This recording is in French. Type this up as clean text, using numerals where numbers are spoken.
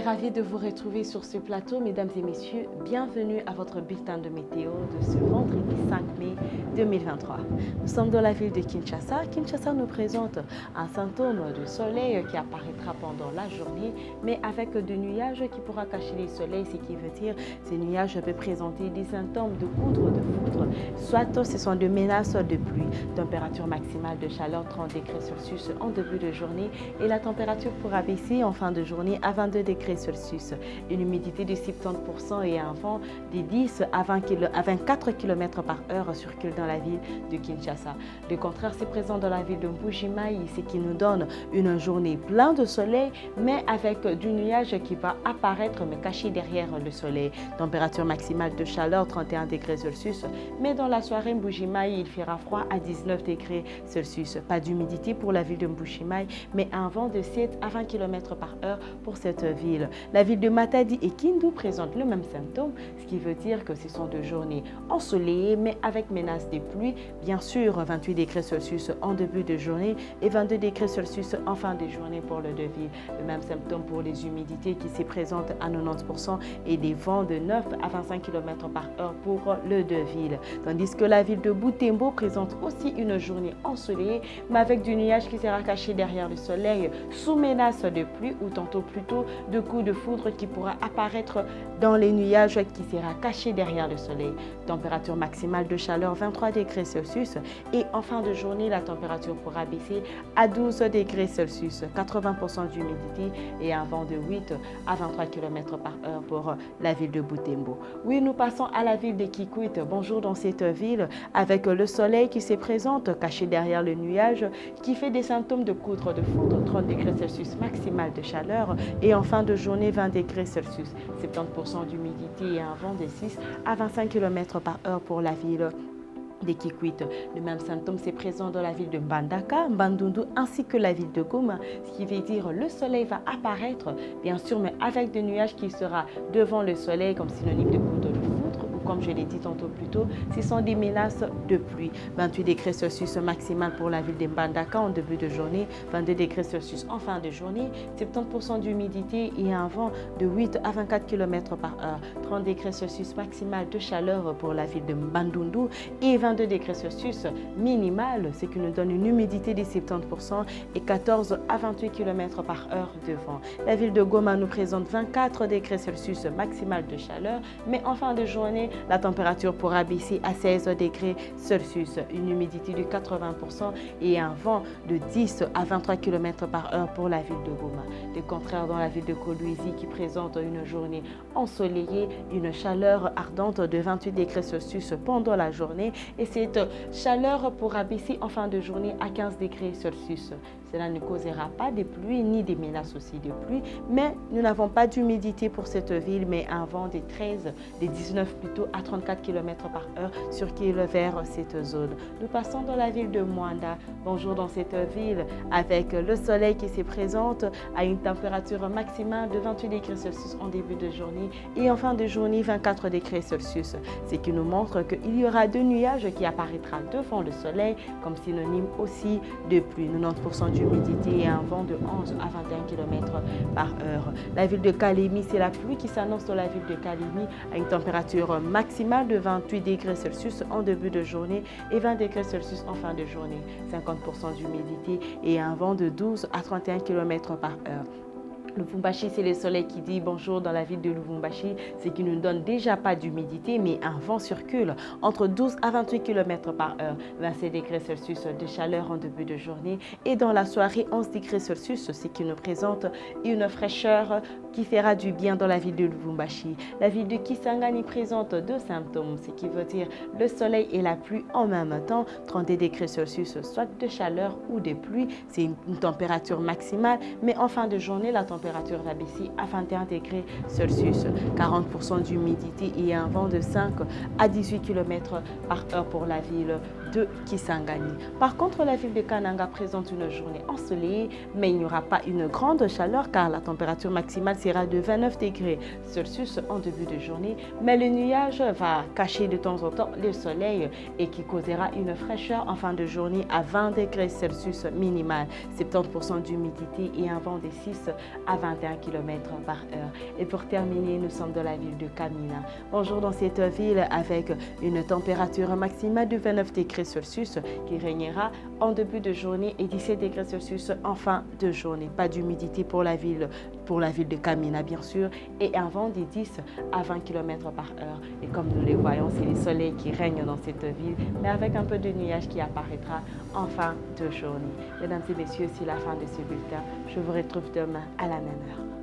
ravie de vous retrouver sur ce plateau, mesdames et messieurs. Bienvenue à votre bulletin de météo de ce vendredi 5 mai 2023. Nous sommes dans la ville de Kinshasa. Kinshasa nous présente un symptôme de soleil qui apparaîtra pendant la journée, mais avec des nuages qui pourra cacher les soleils, ce qui veut dire que ces nuages peuvent présenter des symptômes de poudre, de foudre, soit ce sont des menaces de pluie. Température maximale de chaleur 30 degrés Celsius en début de journée et la température pourra baisser en fin de journée à 22 degrés Celsius. Une humidité de 70% et un vent de 10 à 24 km par heure circule dans la ville de Kinshasa. Le contraire, c'est présent dans la ville de Mbuji-Mayi, ce qui nous donne une journée pleine de soleil, mais avec du nuage qui va apparaître mais caché derrière le soleil. Température maximale de chaleur 31 degrés Celsius, mais dans la soirée Mbuji-Mayi, il fera froid à 19 degrés Celsius. Pas d'humidité pour la ville de Mbuji-Mayi, mais un vent de 7 à 20 km par heure pour cette ville. La ville de Matadi et Kindu présentent le même symptôme, ce qui veut dire que ce sont deux journées ensoleillées mais avec menace de pluie. Bien sûr, 28 degrés Celsius en début de journée et 22 degrés Celsius en fin de journée pour les deux villes. Le même symptôme pour les humidités qui se présentent à 90% et des vents de 9 à 25 km par heure pour les deux villes. Tandis que la ville de Butembo présente aussi une journée ensoleillée mais avec du nuage qui sera caché derrière le soleil sous menace de pluie ou tantôt plutôt de coups de foudre qui pourra apparaître dans les nuages qui sera caché derrière le soleil. Température maximale de chaleur 23 degrés Celsius et en fin de journée la température pourra baisser à 12 degrés Celsius, 80% d'humidité et un vent de 8 à 23 km par heure pour la ville de Butembo. Oui, nous passons à la ville de Kikwit. Bonjour dans cette ville avec le soleil qui se présente caché derrière le nuage qui fait des symptômes de poudre de foudre, 30 degrés Celsius maximal de chaleur et en fin de journée 20 degrés Celsius, 70% d'humidité et un vent de 6 à 25 km par heure pour la ville de Kikwit. Le même symptôme c'est présent dans la ville de Mbandaka, Bandundu ainsi que la ville de Goma, ce qui veut dire le soleil va apparaître, bien sûr, mais avec des nuages qui sera devant le soleil comme synonyme de poudre de foudre. Comme je l'ai dit tantôt plus tôt, ce sont des menaces de pluie. 28 degrés Celsius maximal pour la ville de Mbandaka en début de journée, 22 degrés Celsius en fin de journée, 70% d'humidité et un vent de 8 à 24 km par heure, 30 degrés Celsius maximal de chaleur pour la ville de Bandundu et 22 degrés Celsius minimal, ce qui nous donne une humidité de 70% et 14 à 28 km par heure de vent. La ville de Goma nous présente 24 degrés Celsius maximal de chaleur, mais en fin de journée, la température pourra baisser à 16 degrés Celsius, une humidité de 80% et un vent de 10 à 23 km par heure pour la ville de Goma. Le contraire dans la ville de Kolwezi qui présente une journée ensoleillée, une chaleur ardente de 28 degrés Celsius pendant la journée et cette chaleur pourra baisser en fin de journée à 15 degrés Celsius. Cela ne causera pas de pluie ni des menaces aussi de pluie, mais nous n'avons pas d'humidité pour cette ville, mais un vent de 13, de 19 plutôt à 34 km par heure circule vers cette zone. Nous passons dans la ville de Mwanda. Bonjour dans cette ville avec le soleil qui se présente à une température maximale de 28 degrés Celsius en début de journée et en fin de journée 24 degrés Celsius. Ce qui nous montre qu'il y aura deux nuages qui apparaîtra devant le soleil comme synonyme aussi de pluie. 90% d'humidité et un vent de 11 à 21 km par heure. La ville de Kalemi, c'est la pluie qui s'annonce dans la ville de Kalemi à une température maximale de 28 degrés Celsius en début de journée et 20 degrés Celsius en fin de journée. 50% d'humidité et un vent de 12 à 31 km par heure. Lubumbashi, c'est le soleil qui dit bonjour dans la ville de Lubumbashi, ce qui ne donne déjà pas d'humidité, mais un vent circule entre 12 à 28 km par heure, 27 degrés Celsius de chaleur en début de journée et dans la soirée 11 degrés Celsius, ce qui nous présente une fraîcheur qui fera du bien dans la ville de Lubumbashi. La ville de Kisangani présente deux symptômes, ce qui veut dire le soleil et la pluie en même temps, 32 degrés Celsius, soit de chaleur ou de pluie, c'est une température maximale, mais en fin de journée, la température va baisser à 21 degrés Celsius, 40% d'humidité et un vent de 5 à 18 km par heure pour la ville de Kisangani. Par contre, la ville de Kananga présente une journée ensoleillée, mais il n'y aura pas une grande chaleur car la température maximale sera de 29 degrés Celsius en début de journée, mais le nuage va cacher de temps en temps le soleil et qui causera une fraîcheur en fin de journée à 20 degrés Celsius minimal, 70% d'humidité et un vent de 6 à à 21 km par heure. Et pour terminer, nous sommes dans la ville de Kamina. Bonjour dans cette ville avec une température maximale de 29 degrés Celsius qui régnera en début de journée et 17 degrés Celsius en fin de journée. Pas d'humidité pour la ville de Kamina bien sûr, et un vent de 10 à 20 km par heure. Et comme nous le voyons, c'est le soleil qui règne dans cette ville, mais avec un peu de nuage qui apparaîtra en fin de journée. Mesdames et messieurs, c'est la fin de ce bulletin. Je vous retrouve demain à la même heure.